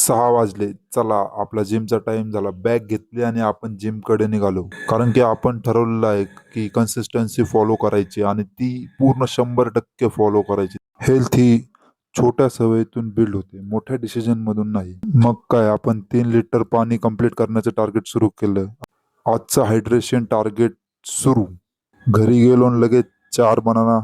6 वाजले. चला आपला जिमचा टाइम झाला. बॅग घेतली आणि आपण जिमकडे निघालो. कारण की आपण ठरवलेलं आहे की कन्सिस्टन्सी फॉलो करायची आणि ती पूर्ण 100% फॉलो करायची. हेल्थ ही छोट्या सवयीतून बिल्ड होते, मोठ्या डिसिजनमधून नाही. मग काय आपण 3 लिटर पाणी कंप्लीट करण्याचं टार्गेट सुरू केलं. आजचं हायड्रेशन टार्गेट सुरू. घरी गेलो आणि लगेच 4 बनाना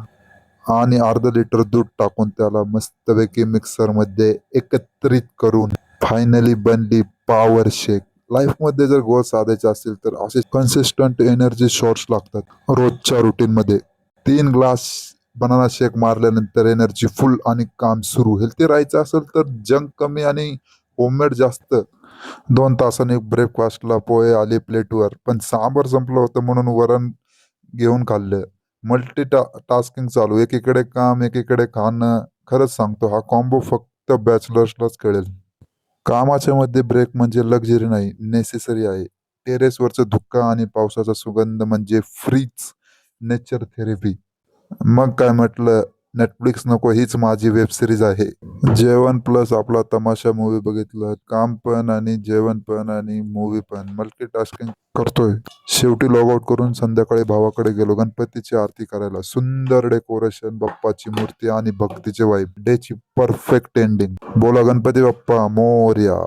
आणि अर्धा लिटर दूध टाकून त्याला मस्तपैकी मिक्सरमध्ये एकत्रित करून फायनली बनली पॉवर शेक. लाईफमध्ये जर गोल साधायचे असतील तर असे कन्सिस्टंट एनर्जी शॉट्स लागतात. रोजच्या रुटीनमध्ये 3 ग्लास बनाना शेक मारल्यानंतर एनर्जी फुल आणि काम सुरू. हेल्थी राहायचं असेल तर जंक कमी आणि होममेड जास्त. 2 तासांनी ब्रेकफास्टला पोहे आले प्लेटवर, पण सांबार संपलं होतं म्हणून वरण घेऊन खाल्लं. टास्किंग चालू, एकीकडे काम एकीकडे खाणं. खरंच सांगतो हा कॉम्बो फक्त बॅचलर्सलाच कळेल. कामाच्या मध्ये ब्रेक म्हणजे लक्झरी नाही, नेसेसरी आहे. टेरेसवरचं धुक्का आणि पावसाचा सुगंध म्हणजे फ्रीच नेचर थेरपी. मग काय म्हटलं, नेटफ्लिक्स नको, हीच माझी वेब सिरीज आहे. जेवण प्लस आपला तमाशा मूवी बघितलं, काम पण आणि जेवण पण आणि मूवी पण, मल्टीटास्किंग करतोय. शेवटी लॉग आउट करून संध्याकाळी भावाकडे गेलो गणपतीची आरती करायला. सुंदर डेकोरेशन, बाप्पाची मूर्ती आणि भक्तीचे वाईब. डेची परफेक्ट एंडिंग. बोला गणपती बाप्पा मोरया.